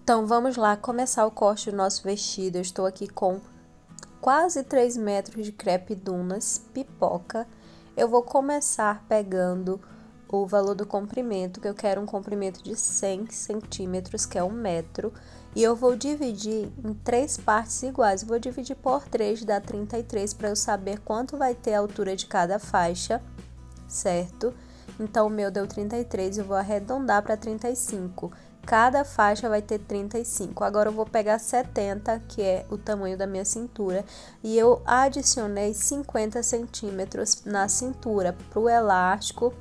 Então, vamos lá começar o corte do nosso vestido. Eu estou aqui com quase 3 metros de crepe dunas, pipoca. Eu vou começar pegando o valor do comprimento, que eu quero um comprimento de 100 centímetros, que é 1 metro. E eu vou dividir em 3 partes iguais. Eu vou dividir por 3, dá 33, para eu saber quanto vai ter a altura de cada faixa, certo? Então, o meu deu 33, eu vou arredondar para 35. Cada faixa vai ter 35. Agora eu vou pegar 70, que é o tamanho da minha cintura, e eu adicionei 50 centímetros na cintura para o elástico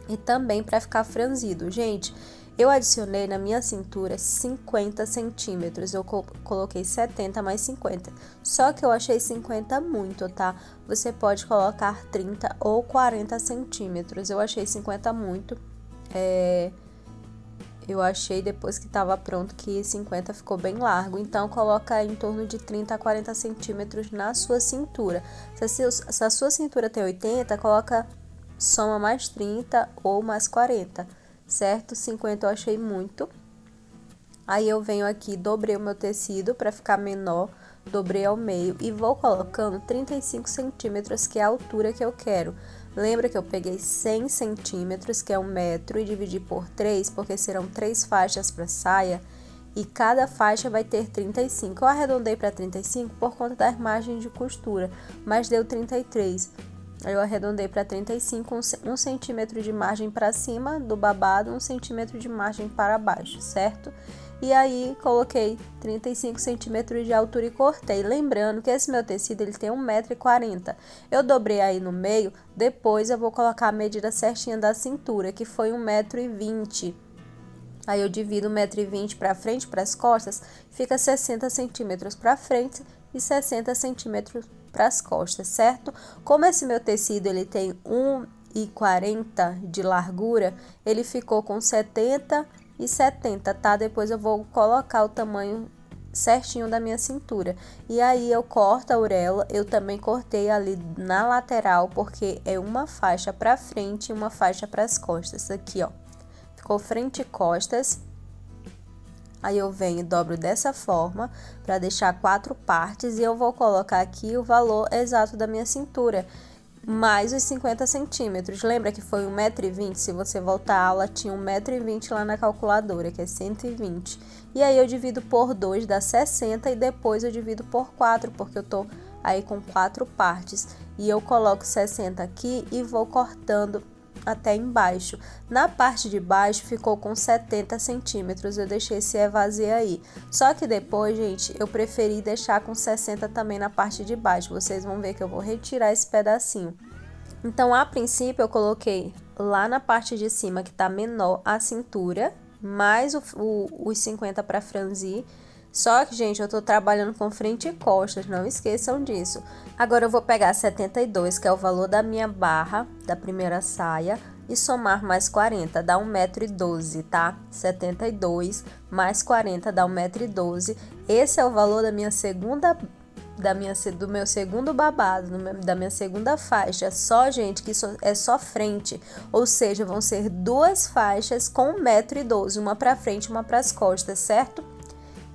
e também para ficar franzido. Gente, eu adicionei na minha cintura 50 centímetros, eu coloquei 70 mais 50, só que eu achei 50 muito, tá? Você pode colocar 30 ou 40 centímetros, eu achei 50 muito, eu achei depois que estava pronto que 50 ficou bem largo, então coloca em torno de 30 a 40 centímetros na sua cintura. Se a sua cintura tem 80, soma mais 30 ou mais 40, certo? 50 eu achei muito. Aí eu venho aqui, dobrei o meu tecido para ficar menor, dobrei ao meio e vou colocando 35 centímetros, que é a altura que eu quero. Lembra que eu peguei 100 centímetros, que é 1 metro, e dividi por 3, porque serão 3 faixas para saia, e cada faixa vai ter 35. Eu arredondei para 35 por conta das margens de costura, mas deu 33. Eu arredondei para 35, 1 centímetro de margem para cima do babado, 1 centímetro de margem para baixo, certo? E aí, coloquei 35 centímetros de altura e cortei. Lembrando que esse meu tecido, ele tem 1,40 m. Eu dobrei aí no meio, depois eu vou colocar a medida certinha da cintura, que foi 1,20 m. Aí eu divido 1,20 m para frente e para as costas, fica 60 centímetros para frente e 60 centímetros para as costas, certo? Como esse meu tecido, ele tem 1,40 de largura, ele ficou com 70 e 70, tá? Depois eu vou colocar o tamanho certinho da minha cintura. E aí eu corto a auréola, eu também cortei ali na lateral, porque é uma faixa para frente e uma faixa para as costas. Aqui, ó, ficou frente e costas. Aí eu venho e dobro dessa forma para deixar 4 partes, e eu vou colocar aqui o valor exato da minha cintura, mais os 50 centímetros. Lembra que foi 1,20 m? Se você voltar à aula, tinha 1,20 m lá na calculadora, que é 120. E aí eu divido por 2, dá 60, e depois eu divido por 4, porque eu tô aí com 4 partes. E eu coloco 60 aqui e vou cortando até embaixo. Na parte de baixo ficou com 70 centímetros, eu deixei esse evasê aí. Só que depois, gente, eu preferi deixar com 60 também na parte de baixo. Vocês vão ver que eu vou retirar esse pedacinho. Então, a princípio, eu coloquei lá na parte de cima, que tá menor, a cintura, mais os 50 para franzir. Só que, gente, eu tô trabalhando com frente e costas, não esqueçam disso. Agora eu vou pegar 72, que é o valor da minha barra da primeira saia, e somar mais 40, dá 1,12 m, tá? 72 mais 40 dá 1,12 m. Esse é o valor da minha do meu segundo babado, da minha segunda faixa. Só, gente, que isso é só frente, ou seja, vão ser 2 faixas com 1,12 m, uma para frente e uma para as costas, certo?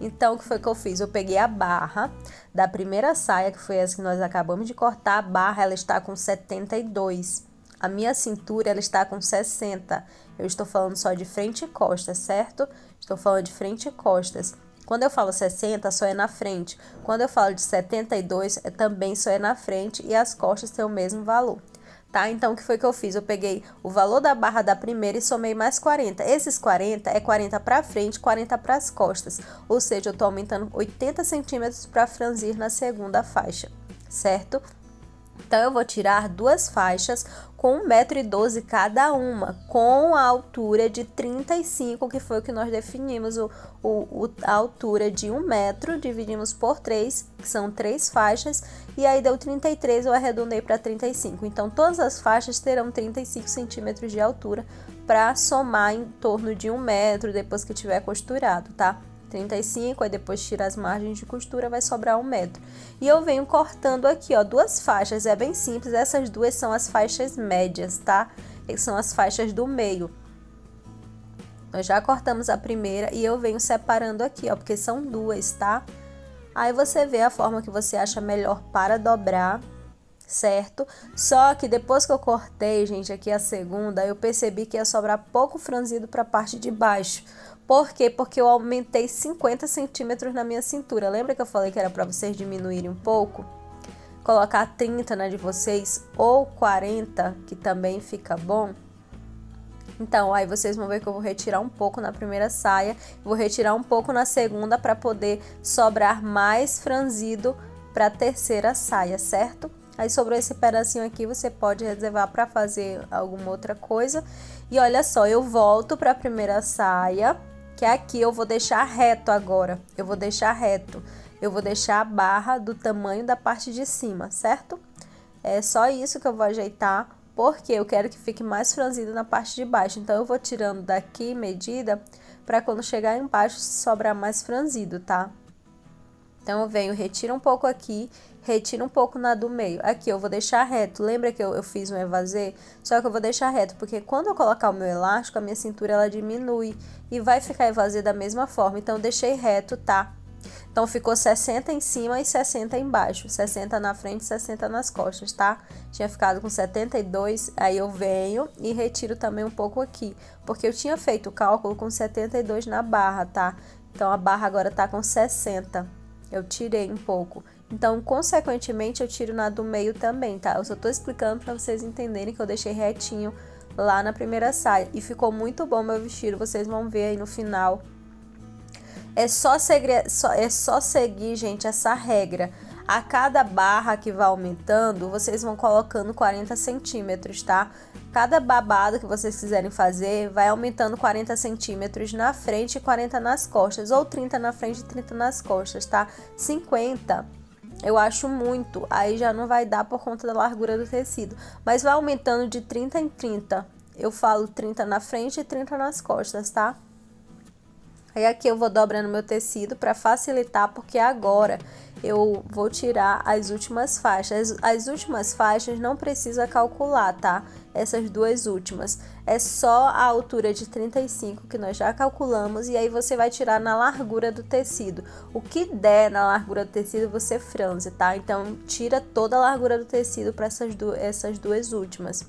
Então, o que foi que eu fiz? Eu peguei a barra da primeira saia, que foi essa que nós acabamos de cortar. A barra, ela está com 72. A minha cintura, ela está com 60. Eu estou falando só de frente e costas, certo? Estou falando de frente e costas. Quando eu falo 60, só é na frente. Quando eu falo de 72, também só é na frente, e as costas têm o mesmo valor. Tá? Então, o que foi que eu fiz? Eu peguei o valor da barra da primeira e somei mais 40. Esses 40 é 40 para frente, 40 para as costas. Ou seja, eu tô aumentando 80 centímetros para franzir na segunda faixa, certo? Então, eu vou tirar 2 faixas com 1,12 m cada uma, com a altura de 35, que foi o que nós definimos, a altura de 1 metro, dividimos por 3, que são 3 faixas, e aí deu 33, eu arredondei para 35. Então, todas as faixas terão 35 centímetros de altura para somar em torno de 1 metro depois que tiver costurado, tá? 35, aí depois tira as margens de costura, vai sobrar 1 metro. E eu venho cortando aqui, ó, 2 faixas, é bem simples, essas duas são as faixas médias, tá? Que são as faixas do meio. Nós já cortamos a primeira e eu venho separando aqui, ó, porque são duas, tá? Aí você vê a forma que você acha melhor para dobrar, certo? Só que depois que eu cortei, gente, aqui a segunda, eu percebi que ia sobrar pouco franzido para a parte de baixo. Por quê? Porque eu aumentei 50 centímetros na minha cintura. Lembra que eu falei que era para vocês diminuírem um pouco? Colocar 30 na de vocês ou 40, que também fica bom. Então, aí vocês vão ver que eu vou retirar um pouco na primeira saia, vou retirar um pouco na segunda para poder sobrar mais franzido para a terceira saia, certo? Aí sobrou esse pedacinho aqui, você pode reservar para fazer alguma outra coisa. E olha só, eu volto para a primeira saia, que aqui eu vou deixar reto agora. Eu vou deixar reto. Eu vou deixar a barra do tamanho da parte de cima, certo? É só isso que eu vou ajeitar, porque eu quero que fique mais franzido na parte de baixo. Então, eu vou tirando daqui medida para quando chegar embaixo sobrar mais franzido, tá? Então, eu venho, retiro um pouco aqui, retiro um pouco na do meio. Aqui eu vou deixar reto. Lembra que eu fiz um evasê? Só que eu vou deixar reto, porque quando eu colocar o meu elástico, a minha cintura ela diminui e vai ficar evasê da mesma forma. Então, eu deixei reto, tá? Então, ficou 60 em cima e 60 embaixo. 60 na frente e 60 nas costas, tá? Tinha ficado com 72, aí eu venho e retiro também um pouco aqui. Porque eu tinha feito o cálculo com 72 na barra, tá? Então, a barra agora tá com 60. Eu tirei um pouco. Então, consequentemente, eu tiro na do meio também, tá? Eu só tô explicando pra vocês entenderem que eu deixei retinho lá na primeira saia. E ficou muito bom meu vestido, vocês vão ver aí no final. É só seguir, gente, essa regra. A cada barra que vai aumentando, vocês vão colocando 40 centímetros, tá? Cada babado que vocês quiserem fazer, vai aumentando 40 centímetros na frente e 40 nas costas. Ou 30 na frente e 30 nas costas, tá? 50, eu acho muito. Aí já não vai dar por conta da largura do tecido. Mas vai aumentando de 30 em 30. Eu falo 30 na frente e 30 nas costas, tá? Aí aqui eu vou dobrando meu tecido para facilitar, porque agora eu vou tirar as últimas faixas. As últimas faixas não precisa calcular, tá? Essas duas últimas. É só a altura de 35 que nós já calculamos e aí você vai tirar na largura do tecido. O que der na largura do tecido você franze, tá? Então tira toda a largura do tecido para essas duas últimas.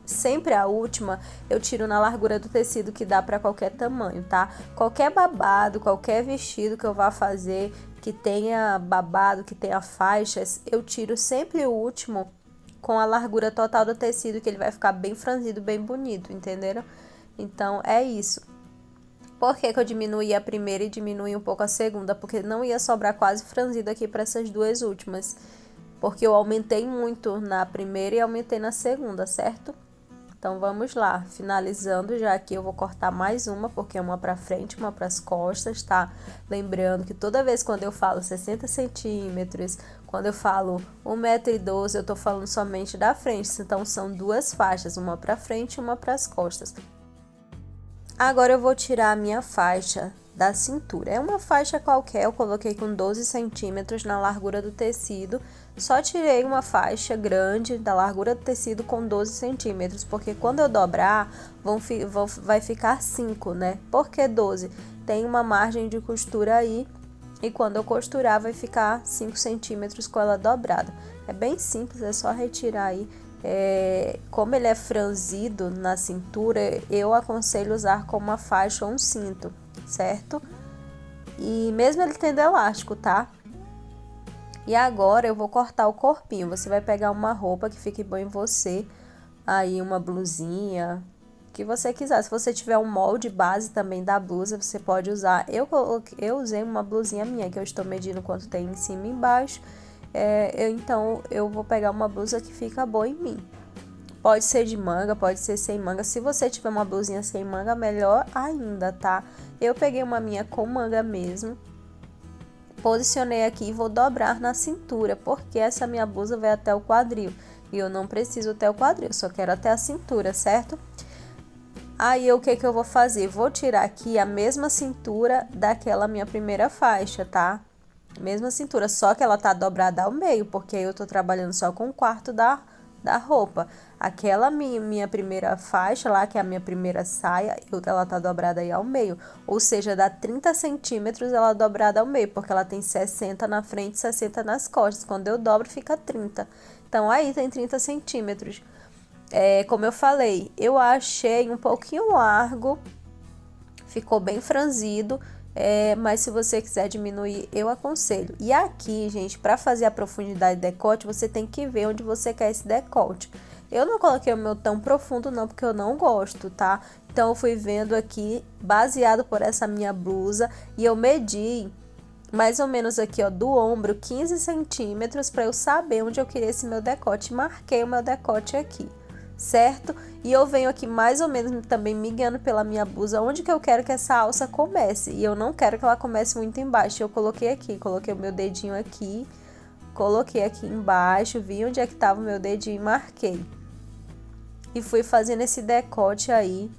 Sempre a última eu tiro na largura do tecido, que dá para qualquer tamanho, tá? Qualquer babado, qualquer vestido que eu vá fazer que tenha babado, que tenha faixas, eu tiro sempre o último com a largura total do tecido, que ele vai ficar bem franzido, bem bonito, entenderam? Então é isso. Por que que eu diminuí a primeira e diminuí um pouco a segunda? Porque não ia sobrar quase franzido aqui para essas duas últimas. Porque eu aumentei muito na primeira e aumentei na segunda, certo? Então, vamos lá, finalizando já aqui, eu vou cortar mais uma, porque é uma pra frente, uma pras costas, tá? Lembrando que toda vez quando eu falo 60 centímetros, quando eu falo 1,12 m, eu tô falando somente da frente. Então, são duas faixas, uma pra frente e uma pras costas. Agora, eu vou tirar a minha faixa da cintura. É uma faixa qualquer, eu coloquei com 12 centímetros na largura do tecido. Só tirei uma faixa grande da largura do tecido com 12 centímetros, porque quando eu dobrar, vai ficar 5, né? Por que 12? Tem uma margem de costura aí, e quando eu costurar, vai ficar 5 centímetros com ela dobrada. É bem simples, é só retirar aí. Como ele é franzido na cintura, eu aconselho usar com uma faixa ou um cinto, certo? E mesmo ele tendo elástico, tá? E agora eu vou cortar o corpinho. Você vai pegar uma roupa que fique bom em você, aí uma blusinha, que você quiser. Se você tiver um molde base também da blusa, você pode usar. Eu usei uma blusinha minha, que eu estou medindo quanto tem em cima e embaixo. Então eu vou pegar uma blusa que fica boa em mim. Pode ser de manga, pode ser sem manga. Se você tiver uma blusinha sem manga, melhor ainda, tá? Eu peguei uma minha com manga mesmo. Posicionei aqui e vou dobrar na cintura, porque essa minha blusa vai até o quadril. E eu não preciso até o quadril, só quero até a cintura, certo? Aí, o que que eu vou fazer? Vou tirar aqui a mesma cintura daquela minha primeira faixa, tá? Mesma cintura, só que ela tá dobrada ao meio, porque eu tô trabalhando só com um quarto da da roupa. Aquela minha primeira faixa lá, que é a minha primeira saia, ela tá dobrada aí ao meio. Ou seja, dá 30 centímetros ela dobrada ao meio, porque ela tem 60 na frente e 60 nas costas. Quando eu dobro, fica 30. Então, aí tem 30 centímetros. Como eu falei, eu achei um pouquinho largo, ficou bem franzido. Mas se você quiser diminuir, eu aconselho. E aqui, gente, para fazer a profundidade do decote, você tem que ver onde você quer esse decote. Eu não coloquei o meu tão profundo não, porque eu não gosto, tá? Então eu fui vendo aqui, baseado por essa minha blusa, e eu medi mais ou menos aqui, ó, do ombro 15 centímetros para eu saber onde eu queria esse meu decote. Marquei o meu decote aqui, certo? E eu venho aqui mais ou menos também me guiando pela minha blusa, onde que eu quero que essa alça comece. E eu não quero que ela comece muito embaixo. Eu coloquei aqui, coloquei o meu dedinho aqui, coloquei aqui embaixo, vi onde é que tava o meu dedinho e marquei. E fui fazendo esse decote aí,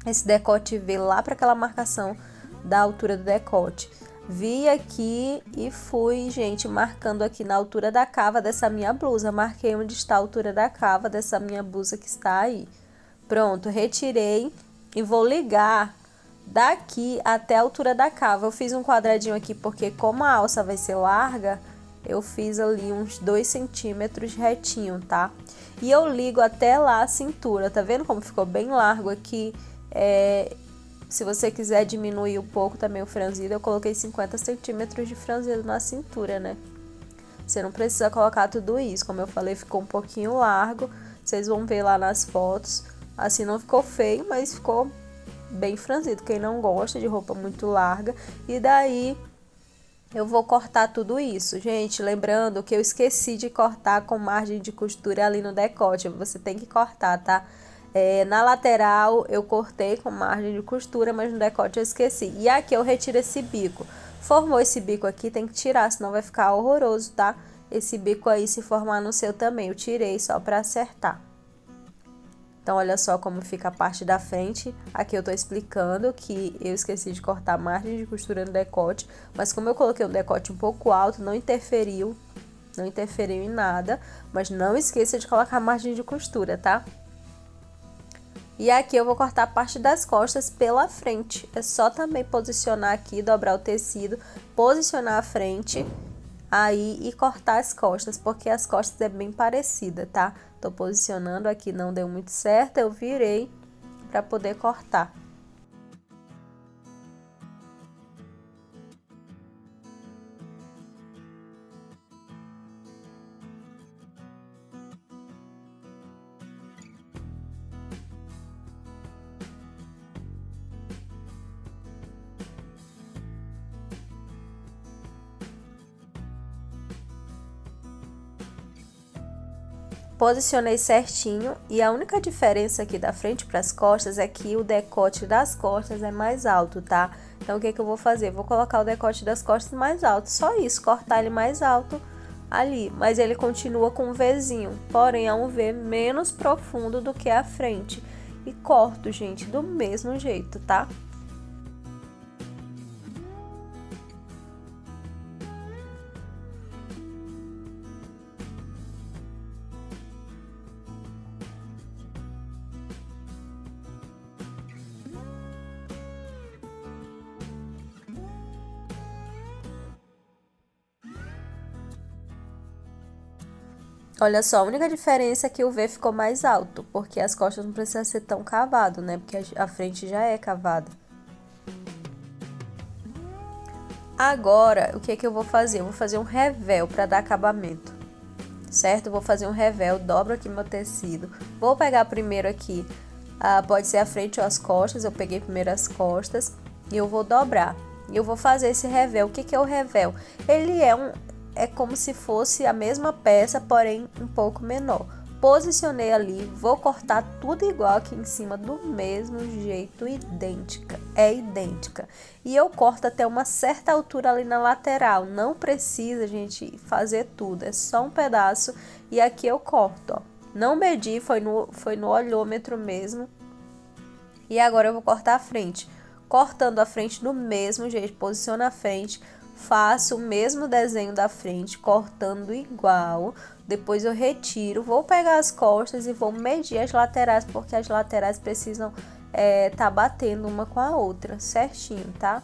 esse decote V lá para aquela marcação da altura do decote. Vi aqui e fui, gente, marcando aqui na altura da cava dessa minha blusa. Marquei onde está a altura da cava dessa minha blusa que está aí. Pronto, retirei e vou ligar daqui até a altura da cava. Eu fiz um quadradinho aqui porque como a alça vai ser larga, eu fiz ali uns 2 centímetros retinho, tá? E eu ligo até lá a cintura, tá vendo como ficou bem largo aqui? Se você quiser diminuir um pouco também o franzido, eu coloquei 50 centímetros de franzido na cintura, né? Você não precisa colocar tudo isso, como eu falei, ficou um pouquinho largo, vocês vão ver lá nas fotos. Assim não ficou feio, mas ficou bem franzido, quem não gosta de roupa muito larga. E daí eu vou cortar tudo isso, gente, lembrando que eu esqueci de cortar com margem de costura ali no decote, você tem que cortar, tá? Na lateral eu cortei com margem de costura, mas no decote eu esqueci. E aqui eu retiro esse bico. Formou esse bico aqui, tem que tirar, senão vai ficar horroroso, tá? Esse bico aí se formar no seu também, eu tirei só pra acertar. Então, olha só como fica a parte da frente. Aqui eu tô explicando que eu esqueci de cortar a margem de costura no decote, mas como eu coloquei um decote um pouco alto, não interferiu em nada. Mas não esqueça de colocar a margem de costura, tá? E aqui eu vou cortar a parte das costas pela frente. É só também posicionar aqui, dobrar o tecido, posicionar a frente aí e cortar as costas, porque as costas é bem parecida, tá? Tô posicionando aqui, não deu muito certo, eu virei para poder cortar. Posicionei certinho e a única diferença aqui da frente para as costas é que o decote das costas é mais alto, tá? Então, o que que eu vou fazer? Vou colocar o decote das costas mais alto, só isso, cortar ele mais alto ali. Mas ele continua com um Vzinho, porém é um V menos profundo do que a frente. E corto, gente, do mesmo jeito, tá? Olha só, a única diferença é que o V ficou mais alto, porque as costas não precisam ser tão cavado, né? Porque a frente já é cavada. Agora, o que é que eu vou fazer? Eu vou fazer um revel para dar acabamento, certo? Eu vou fazer um revel, dobro aqui meu tecido. Vou pegar primeiro aqui, pode ser a frente ou as costas, eu peguei primeiro as costas e eu vou dobrar. E eu vou fazer esse revel. O que que é o revel? Ele é como se fosse a mesma peça, porém um pouco menor. Posicionei ali, vou cortar tudo igual aqui em cima, do mesmo jeito, idêntica. E eu corto até uma certa altura ali na lateral, não precisa, gente, fazer tudo, é só um pedaço. E aqui eu corto, ó. Não medi, foi no olhômetro mesmo. E agora eu vou cortar a frente. Cortando a frente do mesmo jeito, posiciona a frente, faço o mesmo desenho da frente, cortando igual. Depois eu retiro, vou pegar as costas e vou medir as laterais, porque as laterais precisam tá batendo uma com a outra, certinho, tá?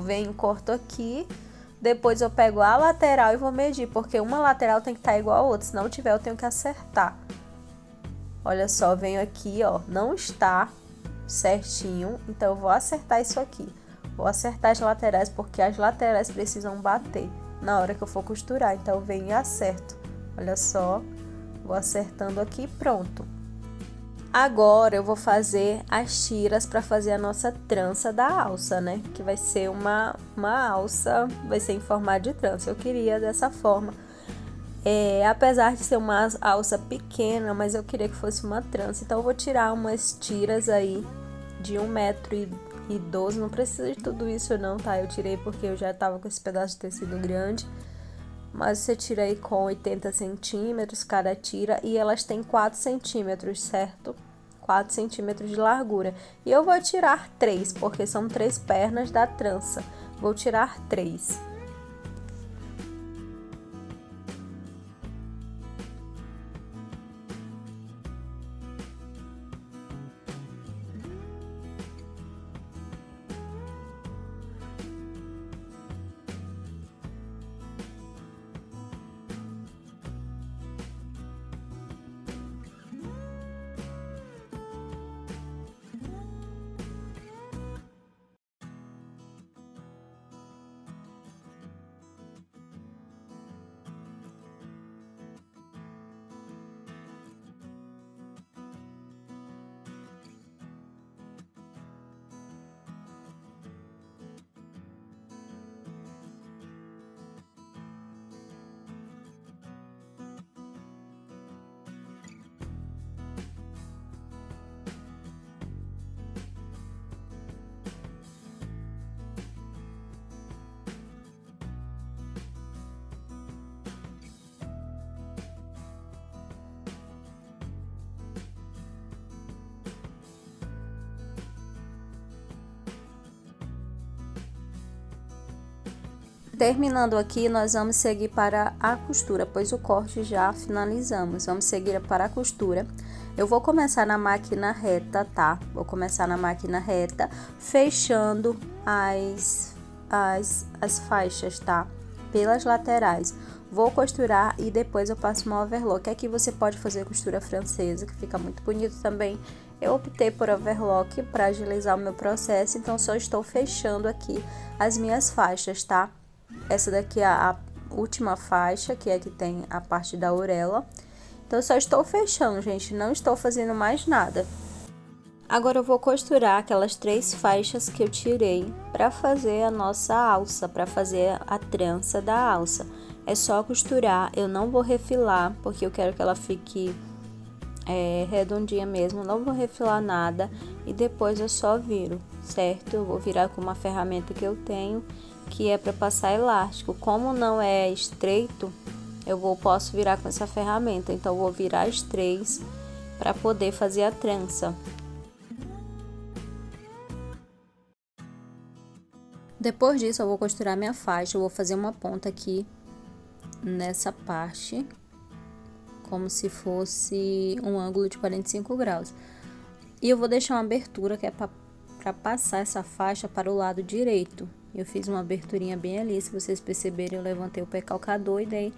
Venho, corto aqui, depois eu pego a lateral e vou medir, porque uma lateral tem que estar igual a outra, se não tiver eu tenho que acertar. Olha só, venho aqui, ó, não está certinho, então eu vou acertar isso aqui. Vou acertar as laterais, porque as laterais precisam bater na hora que eu for costurar, então eu venho e acerto. Olha só, vou acertando aqui, pronto. Agora eu vou fazer as tiras para fazer a nossa trança da alça, né? Que vai ser uma alça, vai ser em formato de trança. Eu queria dessa forma. Apesar de ser uma alça pequena, mas eu queria que fosse uma trança. Então eu vou tirar umas tiras aí de 1,12 m. Não precisa de tudo isso não, tá? Eu tirei porque eu já tava com esse pedaço de tecido grande. Mas você tira aí com 80 centímetros cada tira e elas têm 4 centímetros, certo? 4 centímetros de largura. E eu vou tirar 3, porque são 3 pernas da trança. Vou tirar 3. Terminando aqui, nós vamos seguir para a costura, pois o corte já finalizamos. Vamos seguir para a costura. Eu vou começar na máquina reta, tá? Vou começar na máquina reta, fechando as faixas, tá? Pelas laterais. Vou costurar e depois eu passo uma overlock. Aqui você pode fazer costura francesa, que fica muito bonito também. Eu optei por overlock para agilizar o meu processo, então só estou fechando aqui as minhas faixas, tá? Essa daqui é a última faixa, que é que tem a parte da orelha. Então, eu só estou fechando, gente, não estou fazendo mais nada. Agora, eu vou costurar aquelas 3 faixas que eu tirei para fazer a nossa alça, para fazer a trança da alça. É só costurar, eu não vou refilar, porque eu quero que ela fique redondinha mesmo, não vou refilar nada. E depois eu só viro, certo? Eu vou virar com uma ferramenta que eu tenho, que é para passar elástico. Como não é estreito, posso virar com essa ferramenta. Então, eu vou virar as 3 para poder fazer a trança. Depois disso, eu vou costurar minha faixa. Eu vou fazer uma ponta aqui nessa parte, como se fosse um ângulo de 45 graus. E eu vou deixar uma abertura que é para passar essa faixa para o lado direito. Eu fiz uma aberturinha bem ali, se vocês perceberem, eu levantei o pé-calcador e dei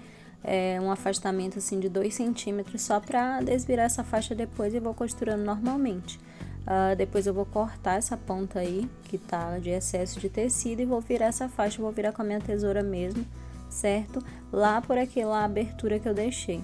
um afastamento assim de 2 centímetros, só para desvirar essa faixa depois e vou costurando normalmente. Depois eu vou cortar essa ponta aí, que tá de excesso de tecido, e vou virar essa faixa, vou virar com a minha tesoura mesmo, certo? Lá por aquela abertura que eu deixei.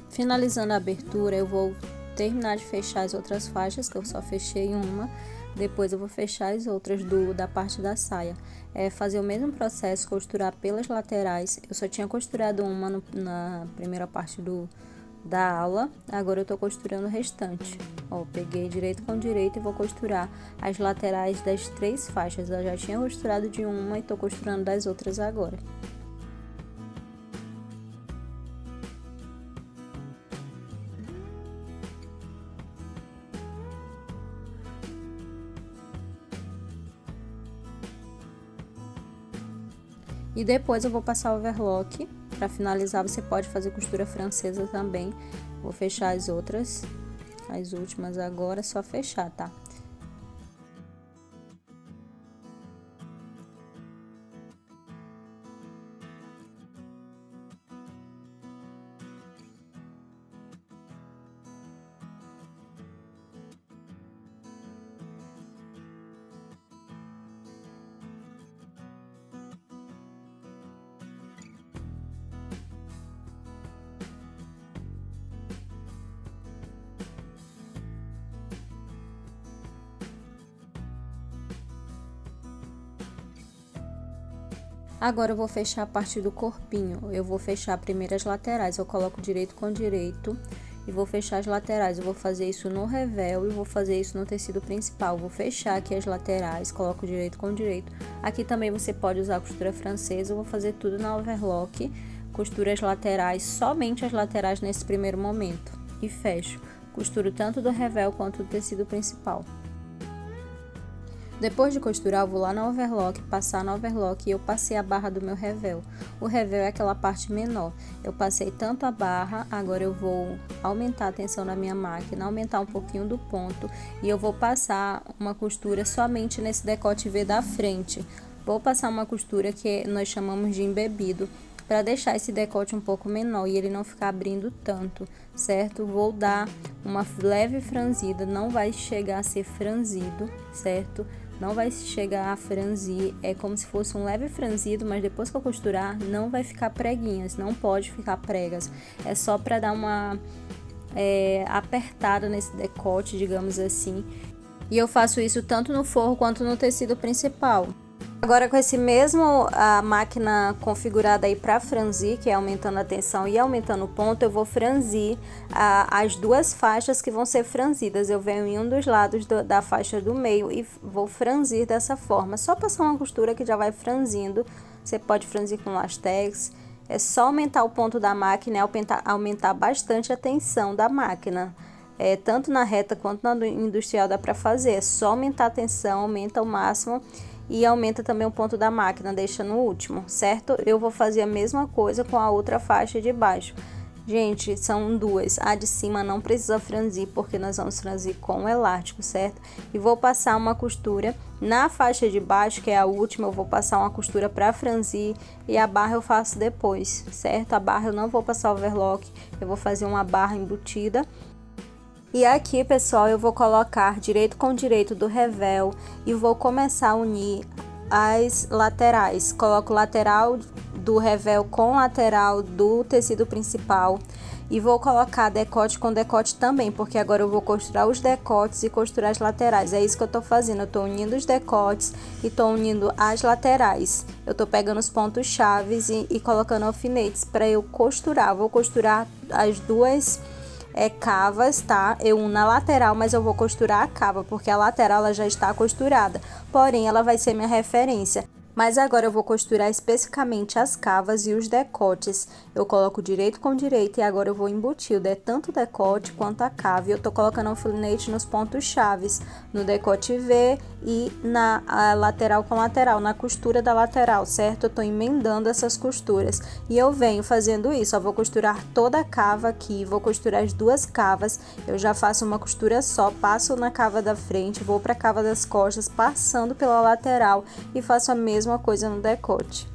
Finalizando a abertura, eu vou terminar de fechar as outras faixas, que eu só fechei uma. Depois eu vou fechar as outras da parte da saia. Fazer o mesmo processo, costurar pelas laterais. Eu só tinha costurado uma na primeira parte da aula, agora eu tô costurando o restante. Ó, peguei direito com direito e vou costurar as laterais das 3 faixas. Eu já tinha costurado de uma e tô costurando das outras agora. E depois eu vou passar o overlock. Para finalizar, você pode fazer costura francesa também. Vou fechar as outras, as últimas agora, é só fechar, tá? Agora eu vou fechar a parte do corpinho. Eu vou fechar primeiro as laterais. Eu coloco direito com direito e vou fechar as laterais. Eu vou fazer isso no revel e vou fazer isso no tecido principal. Vou fechar aqui as laterais, coloco direito com direito. Aqui também você pode usar a costura francesa. Eu vou fazer tudo na overlock. Costuro as laterais, somente as laterais nesse primeiro momento. E fecho. Costuro tanto do revel quanto do tecido principal. Depois de costurar, eu vou lá na overlock, passar na overlock e eu passei a barra do meu revel. O revel é aquela parte menor. Eu passei tanto a barra, agora eu vou aumentar a tensão na minha máquina, aumentar um pouquinho do ponto e eu vou passar uma costura somente nesse decote V da frente. Vou passar uma costura que nós chamamos de embebido, para deixar esse decote um pouco menor e ele não ficar abrindo tanto, certo? Vou dar uma leve franzida, não vai chegar a ser franzido, certo? Não vai chegar a franzir, é como se fosse um leve franzido, mas depois que eu costurar, não vai ficar preguinhas, não pode ficar pregas. É só para dar uma apertada nesse decote, digamos assim. E eu faço isso tanto no forro quanto no tecido principal. Agora com esse mesmo a máquina configurada aí para franzir, que é aumentando a tensão e aumentando o ponto, eu vou franzir as 2 faixas que vão ser franzidas. Eu venho em um dos lados da faixa do meio e vou franzir dessa forma. Só passar uma costura que já vai franzindo. Você pode franzir com lastex. É só aumentar o ponto da máquina e aumentar bastante a tensão da máquina. Tanto na reta quanto na industrial dá para fazer. É só aumentar a tensão, aumenta ao máximo. E aumenta também o ponto da máquina, deixa no último, certo? Eu vou fazer a mesma coisa com a outra faixa de baixo. Gente, são 2. A de cima não precisa franzir, porque nós vamos franzir com o elástico, certo? E vou passar uma costura na faixa de baixo, que é a última, eu vou passar uma costura para franzir e a barra eu faço depois, certo? A barra eu não vou passar overlock, eu vou fazer uma barra embutida. E aqui, pessoal, eu vou colocar direito com direito do revel e vou começar a unir as laterais. Coloco lateral do revel com lateral do tecido principal e vou colocar decote com decote também, porque agora eu vou costurar os decotes e costurar as laterais. É isso que eu tô fazendo, eu tô unindo os decotes e tô unindo as laterais. Eu tô pegando os pontos chaves e colocando alfinetes para eu costurar. Vou costurar as 2 cavas, tá? Eu uno na lateral, mas eu vou costurar a cava, porque a lateral ela já está costurada, porém ela vai ser minha referência. Mas agora eu vou costurar especificamente as cavas e os decotes. Eu coloco direito com direito e agora eu vou embutir tanto o decote quanto a cava. E eu tô colocando alfinete nos pontos chaves, no decote V e na lateral com lateral, na costura da lateral, certo? Eu tô emendando essas costuras e eu venho fazendo isso. Eu vou costurar toda a cava aqui, vou costurar as 2 cavas. Eu já faço uma costura só, passo na cava da frente, vou para a cava das costas, passando pela lateral e faço a mesma coisa no decote.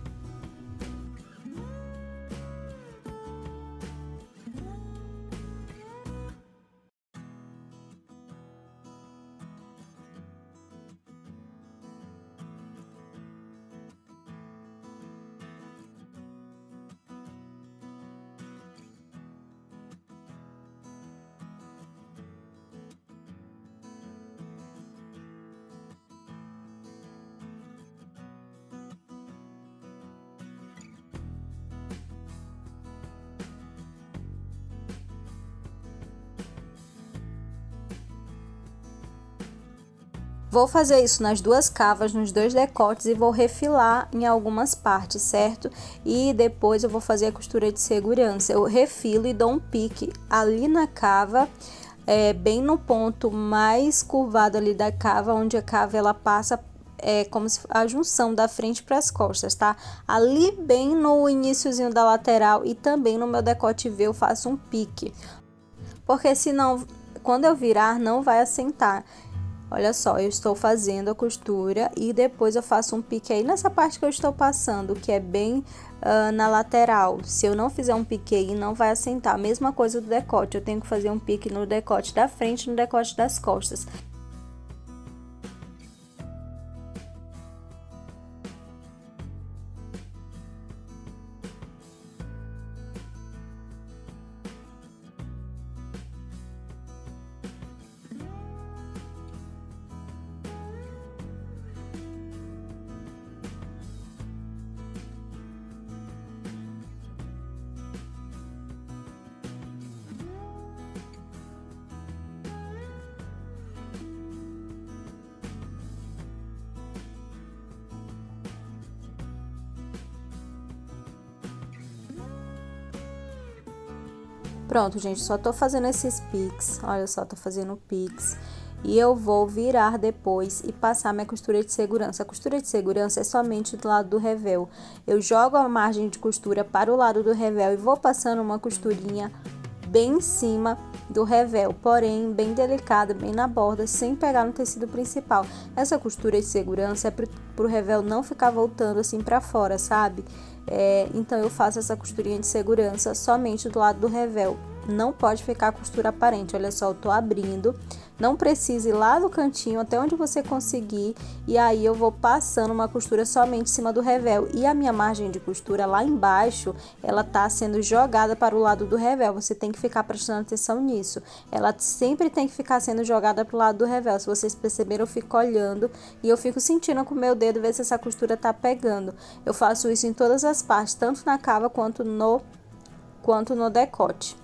Vou fazer isso nas duas cavas, nos dois decotes e vou refilar em algumas partes, certo? E depois eu vou fazer a costura de segurança. Eu refilo e dou um pique ali na cava, bem no ponto mais curvado ali da cava, onde a cava ela passa como se a junção da frente para as costas, tá? Ali bem no iniciozinho da lateral e também no meu decote V eu faço um pique, porque senão quando eu virar não vai assentar. Olha só, eu estou fazendo a costura e depois eu faço um pique aí nessa parte que eu estou passando, que é bem na lateral. Se eu não fizer um pique aí, não vai assentar. A mesma coisa do decote, eu tenho que fazer um pique no decote da frente e no decote das costas. Pronto, gente, só tô fazendo esses piques, olha só, tô fazendo piques. E eu vou virar depois e passar minha costura de segurança. A costura de segurança é somente do lado do revel. Eu jogo a margem de costura para o lado do revel e vou passando uma costurinha bem em cima do revel, porém bem delicada, bem na borda, sem pegar no tecido principal. Essa costura de segurança é pro revel não ficar voltando assim para fora, sabe? Então eu faço essa costurinha de segurança somente do lado do revel. Não pode ficar costura aparente. Olha só, eu tô abrindo. Não precisa ir lá no cantinho até onde você conseguir. E aí eu vou passando uma costura somente em cima do revel. E a minha margem de costura lá embaixo, ela tá sendo jogada para o lado do revel. Você tem que ficar prestando atenção nisso. Ela sempre tem que ficar sendo jogada para o lado do revel. Se vocês perceberam, eu fico olhando e eu fico sentindo com o meu dedo ver se essa costura tá pegando. Eu faço isso em todas as partes, tanto na cava quanto no decote.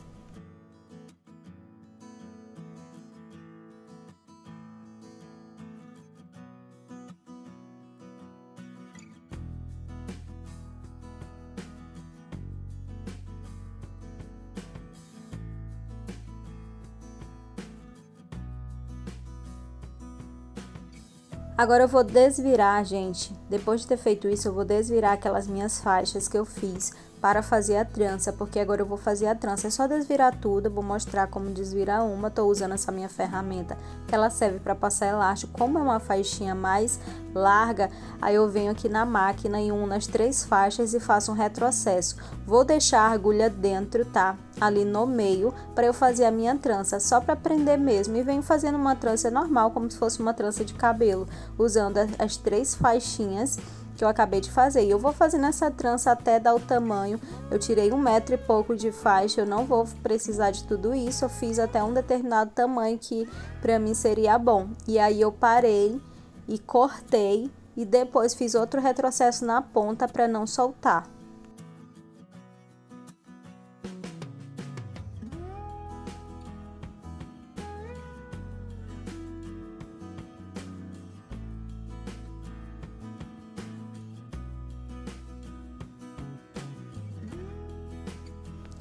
Agora eu vou desvirar, gente. Depois de ter feito isso, eu vou desvirar aquelas minhas faixas que eu fiz para fazer a trança, porque agora eu vou fazer a trança. É só desvirar tudo, eu vou mostrar como desvirar uma. Tô usando essa minha ferramenta, que ela serve para passar elástico. Como é uma faixinha mais larga, aí eu venho aqui na máquina e uno as 3 faixas e faço um retrocesso. Vou deixar a agulha dentro, tá? Ali no meio, para eu fazer a minha trança, só para prender mesmo. E venho fazendo uma trança normal, como se fosse uma trança de cabelo, usando as 3 faixinhas que eu acabei de fazer. E eu vou fazendo essa trança até dar o tamanho. Eu tirei 1 metro e pouco de faixa, eu não vou precisar de tudo isso. Eu fiz até um determinado tamanho que para mim seria bom. E aí eu parei e cortei e depois fiz outro retrocesso na ponta para não soltar.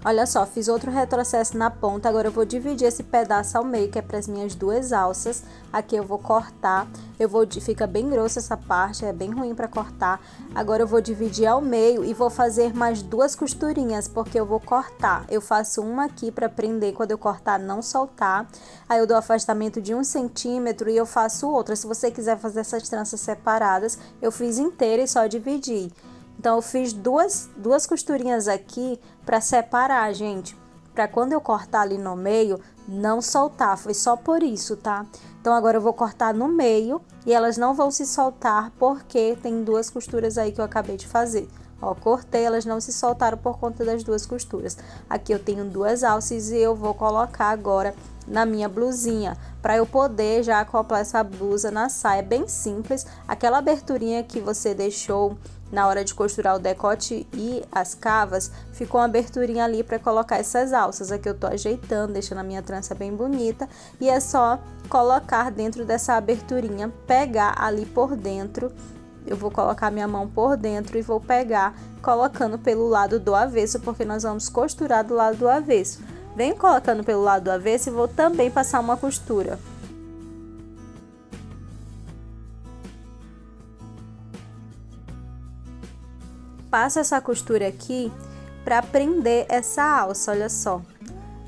Olha só, fiz outro retrocesso na ponta, agora eu vou dividir esse pedaço ao meio, que é para as minhas 2 alças. Aqui eu vou cortar, fica bem grossa essa parte, é bem ruim para cortar. Agora eu vou dividir ao meio e vou fazer mais 2 costurinhas, porque eu vou cortar. Eu faço uma aqui para prender, quando eu cortar não soltar. Aí eu dou afastamento de 1 centímetro e eu faço outra. Se você quiser fazer essas tranças separadas, eu fiz inteira e só dividi. Então, eu fiz duas costurinhas aqui para separar, gente. Para quando eu cortar ali no meio, não soltar. Foi só por isso, tá? Então, agora eu vou cortar no meio e elas não vão se soltar porque tem 2 costuras aí que eu acabei de fazer. Ó, cortei, elas não se soltaram por conta das 2 costuras. Aqui eu tenho 2 alças e eu vou colocar agora na minha blusinha, para eu poder já acoplar essa blusa na saia. É bem simples. Aquela aberturinha que você deixou na hora de costurar o decote e as cavas, ficou uma aberturinha ali para colocar essas alças. Aqui eu tô ajeitando, deixando a minha trança bem bonita. E é só colocar dentro dessa aberturinha, pegar ali por dentro. Eu vou colocar minha mão por dentro e vou pegar colocando pelo lado do avesso, porque nós vamos costurar do lado do avesso. Venho colocando pelo lado do avesso e vou também passar uma costura. Passo essa costura aqui para prender essa alça, olha só.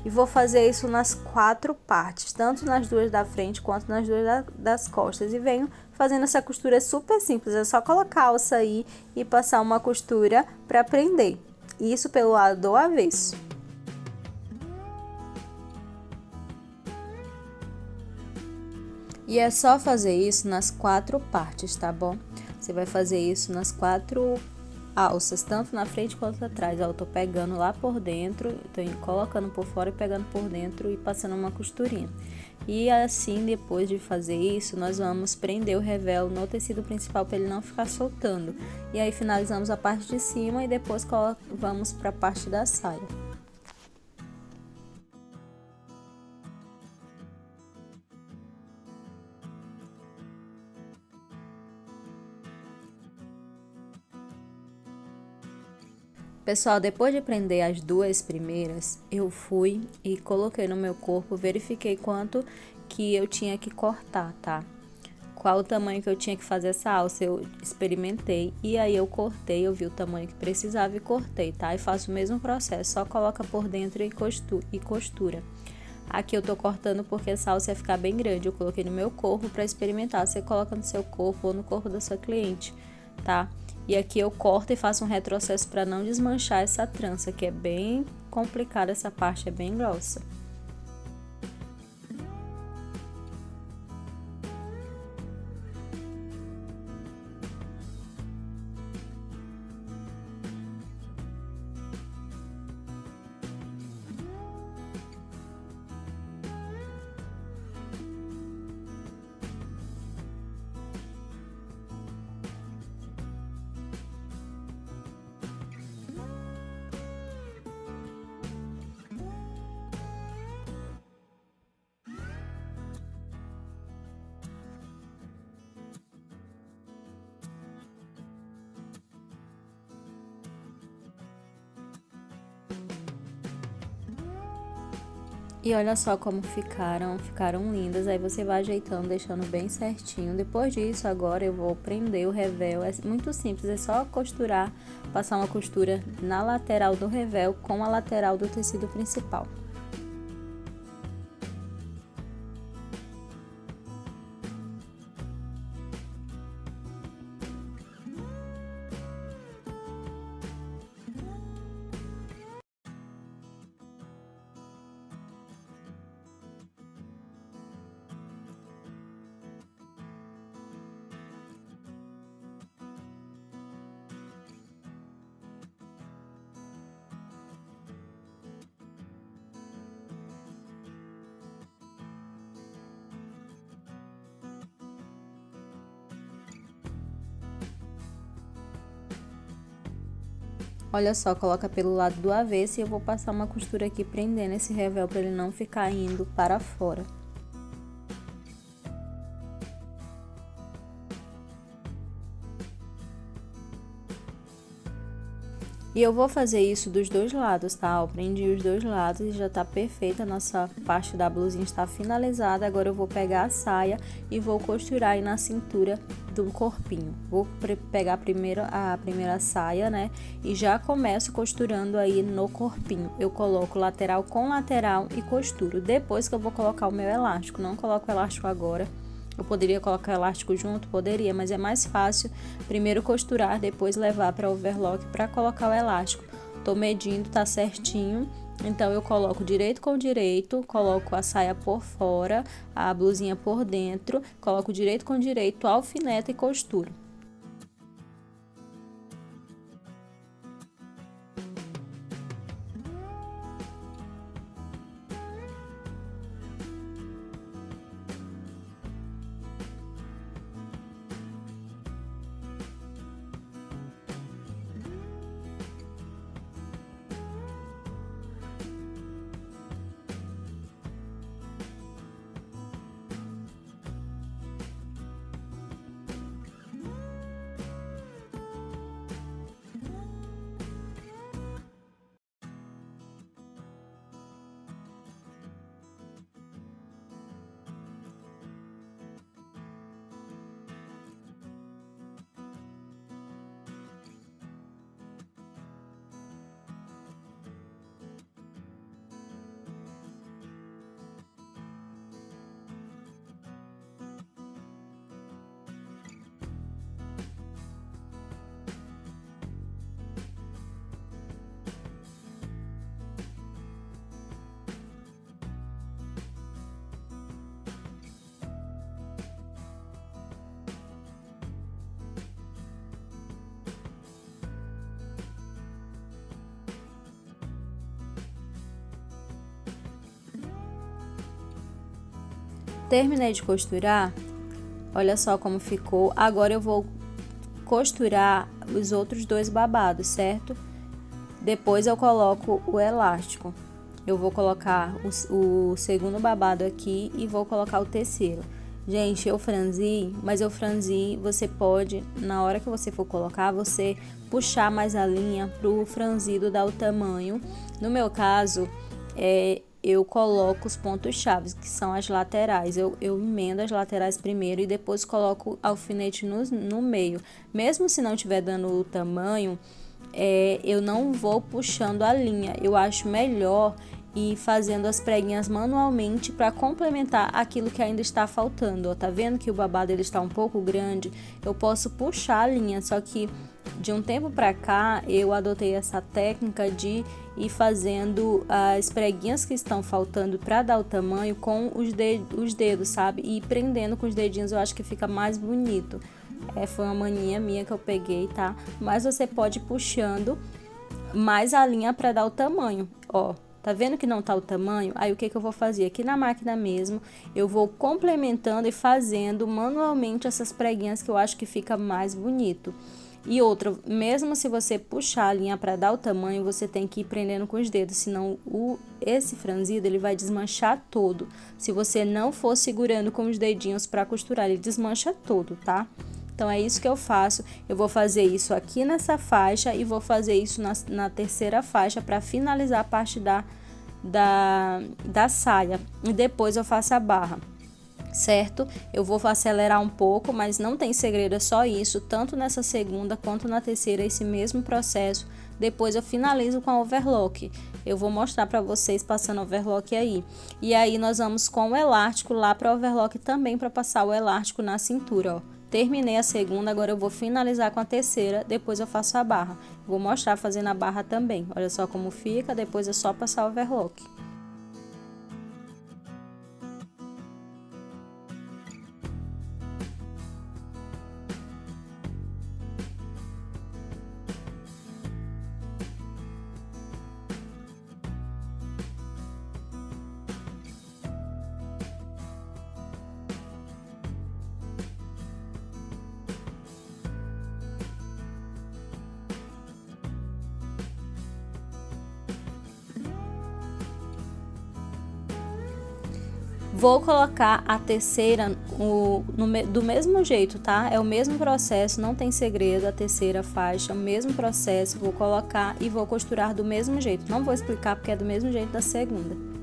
E vou fazer isso nas 4 partes, tanto nas duas da frente quanto nas duas das costas. E venho fazendo essa costura super simples, é só colocar a alça aí e passar uma costura para prender. Isso pelo lado do avesso. E é só fazer isso nas 4 partes, tá bom? Você vai fazer isso nas 4 alças, tanto na frente quanto atrás. Ó, eu tô pegando lá por dentro, tô colocando por fora e pegando por dentro e passando uma costurinha. E assim, depois de fazer isso, nós vamos prender o revel no tecido principal para ele não ficar soltando. E aí finalizamos a parte de cima e depois vamos para a parte da saia. Pessoal, depois de prender as duas primeiras, eu fui e coloquei no meu corpo, verifiquei quanto que eu tinha que cortar, tá? Qual o tamanho que eu tinha que fazer essa alça, eu experimentei e aí eu cortei, eu vi o tamanho que precisava e cortei, tá? E faço o mesmo processo, só coloca por dentro e costura. Aqui eu tô cortando porque essa alça ia ficar bem grande, eu coloquei no meu corpo para experimentar, você coloca no seu corpo ou no corpo da sua cliente, tá? E aqui eu corto e faço um retrocesso para não desmanchar essa trança, que é bem complicada, essa parte é bem grossa. E olha só como ficaram lindas. Aí você vai ajeitando, deixando bem certinho. Depois disso, agora eu vou prender o revel. É muito simples, é só costurar, passar uma costura na lateral do revel com a lateral do tecido principal. Olha só, coloca pelo lado do avesso e eu vou passar uma costura aqui prendendo esse revel para ele não ficar indo para fora. E eu vou fazer isso dos dois lados, tá? Eu prendi os dois lados e já tá perfeita, a nossa parte da blusinha está finalizada. Agora eu vou pegar a saia e vou costurar aí na cintura do corpinho. Vou pegar primeiro a primeira saia, né? E já começo costurando aí no corpinho. Eu coloco lateral com lateral e costuro. Depois que eu vou colocar o meu elástico, não coloco o elástico agora. Eu poderia colocar elástico junto? Poderia, mas é mais fácil primeiro costurar, depois levar para overlock para colocar o elástico. Tô medindo, tá certinho, então eu coloco direito com direito, coloco a saia por fora, a blusinha por dentro, coloco direito com direito, alfineto e costuro. Terminei de costurar, olha só como ficou. Agora eu vou costurar os outros 2 babados, certo? Depois eu coloco o elástico. Eu vou colocar o segundo babado aqui e vou colocar o terceiro. Gente, eu franzi, mas eu franzi, você pode, na hora que você for colocar, você puxar mais a linha pro franzido dar o tamanho. No meu caso, eu coloco os pontos chaves, que são as laterais. Eu emendo as laterais primeiro e depois coloco alfinete no meio. Mesmo se não estiver dando o tamanho, eu não vou puxando a linha. Eu acho melhor ir fazendo as preguinhas manualmente para complementar aquilo que ainda está faltando. Ó, tá vendo que o babado ele está um pouco grande? Eu posso puxar a linha, só que de um tempo para cá eu adotei essa técnica de ir fazendo as preguinhas que estão faltando para dar o tamanho com os dedos, sabe? E prendendo com os dedinhos, eu acho que fica mais bonito. Foi uma mania minha que eu peguei, tá? Mas você pode ir puxando mais a linha para dar o tamanho, ó. Tá vendo que não tá o tamanho? Aí o que eu vou fazer? Aqui na máquina mesmo, eu vou complementando e fazendo manualmente essas preguinhas que eu acho que fica mais bonito. E outra, mesmo se você puxar a linha para dar o tamanho, você tem que ir prendendo com os dedos, senão esse franzido ele vai desmanchar todo. Se você não for segurando com os dedinhos para costurar, ele desmancha todo, tá? Então é isso que eu faço. Eu vou fazer isso aqui nessa faixa e vou fazer isso na terceira faixa para finalizar a parte da saia. E depois eu faço a barra, certo? Eu vou acelerar um pouco, mas não tem segredo, é só isso. Tanto nessa segunda quanto na terceira, esse mesmo processo. Depois eu finalizo com a overlock. Eu vou mostrar para vocês passando overlock aí. E aí nós vamos com o elástico lá para overlock também, para passar o elástico na cintura, ó. Terminei a segunda, agora eu vou finalizar com a terceira, depois eu faço a barra. Vou mostrar fazendo a barra também. Olha só como fica, depois é só passar o overlock. Vou colocar a terceira do mesmo jeito, tá? É o mesmo processo, não tem segredo, a terceira faixa, o mesmo processo, vou colocar e vou costurar do mesmo jeito. Não vou explicar porque é do mesmo jeito da segunda.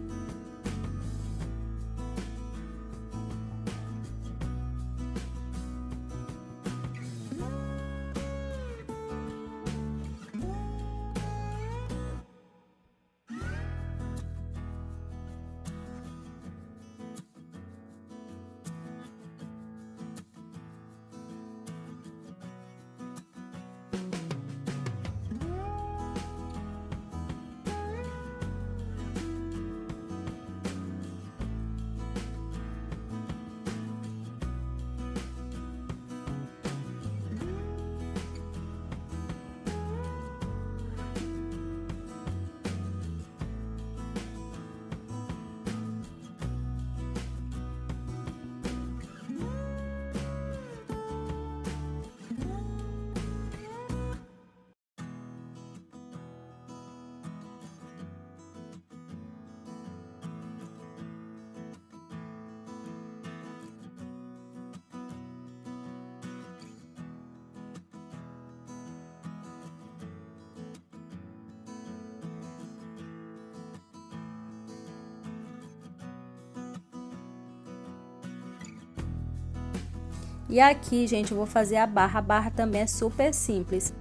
E aqui, gente, eu vou fazer a barra também é super simples.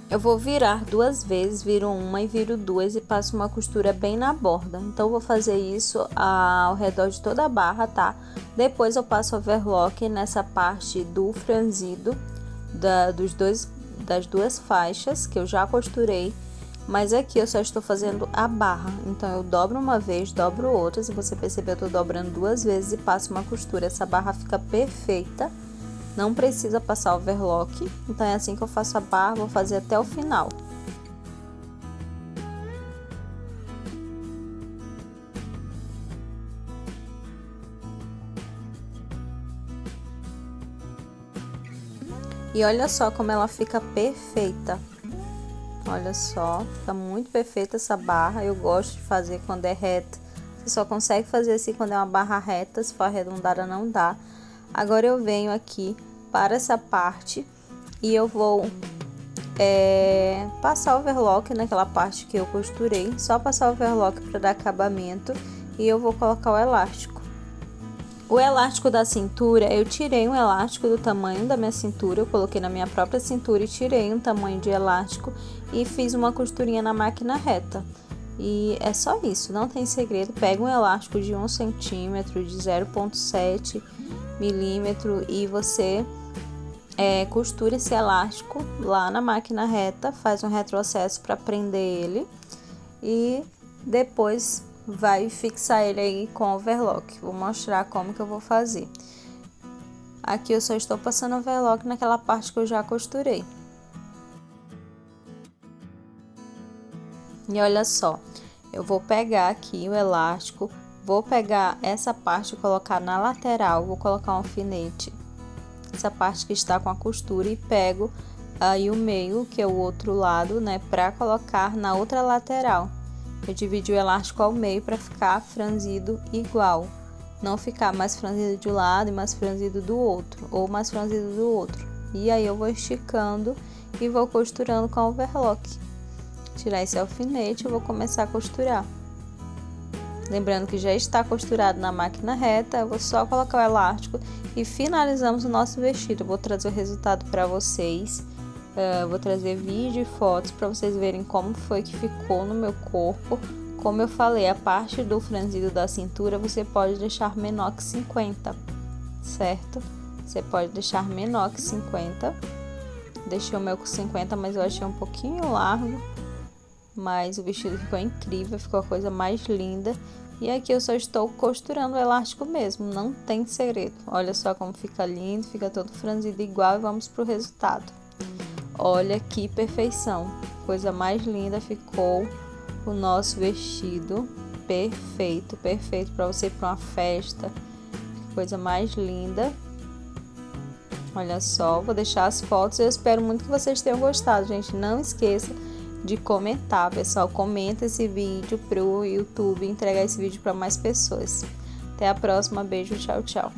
Eu vou virar 2 vezes, viro uma e viro 2 e passo uma costura bem na borda. Então, eu vou fazer isso ao redor de toda a barra, tá? Depois eu passo overlock nessa parte do franzido das 2 faixas que eu já costurei. Mas aqui eu só estou fazendo a barra, então eu dobro uma vez, dobro outra. Se você perceber, eu tô dobrando 2 vezes e passo uma costura. Essa barra fica perfeita, não precisa passar overlock. Então é assim que eu faço a barra, vou fazer até o final. E olha só como ela fica perfeita. Olha só, fica muito perfeita essa barra. Eu gosto de fazer quando é reta. Você só consegue fazer assim quando é uma barra reta, se for arredondada não dá. Agora eu venho aqui para essa parte e eu vou passar o overlock naquela parte que eu costurei. Só passar o overlock para dar acabamento e eu vou colocar o elástico. O elástico da cintura, eu tirei um elástico do tamanho da minha cintura, eu coloquei na minha própria cintura e tirei um tamanho de elástico e fiz uma costurinha na máquina reta. E é só isso, não tem segredo. Pega um elástico de 1 centímetro, de 0,7 milímetro e você costura esse elástico lá na máquina reta, faz um retrocesso para prender ele e depois vai fixar ele aí com overlock. Vou mostrar como que eu vou fazer. Aqui eu só estou passando overlock naquela parte que eu já costurei. E olha só, eu vou pegar aqui o elástico, vou pegar essa parte e colocar na lateral, vou colocar um alfinete, essa parte que está com a costura, e pego aí o meio, que é o outro lado, né, para colocar na outra lateral. Eu dividi o elástico ao meio para ficar franzido igual, não ficar mais franzido de um lado e mais franzido do outro, ou mais franzido do outro. E aí eu vou esticando e vou costurando com overlock. Tirar esse alfinete, eu vou começar a costurar. Lembrando que já está costurado na máquina reta, eu vou só colocar o elástico e finalizamos o nosso vestido. Eu vou trazer o resultado para vocês. Vou trazer vídeo e fotos para vocês verem como foi que ficou no meu corpo. Como eu falei, a parte do franzido da cintura você pode deixar menor que 50, certo? Você pode deixar menor que 50. Deixei o meu com 50, mas eu achei um pouquinho largo. Mas o vestido ficou incrível, ficou a coisa mais linda. E aqui eu só estou costurando o elástico mesmo, não tem segredo. Olha só como fica lindo, fica todo franzido igual e vamos pro resultado. Olha que perfeição, coisa mais linda ficou o nosso vestido, perfeito, perfeito para você ir para uma festa, coisa mais linda. Olha só, vou deixar as fotos, eu espero muito que vocês tenham gostado, gente, não esqueça de comentar, pessoal, comenta esse vídeo pro YouTube entregar esse vídeo para mais pessoas. Até a próxima, beijo, tchau, tchau.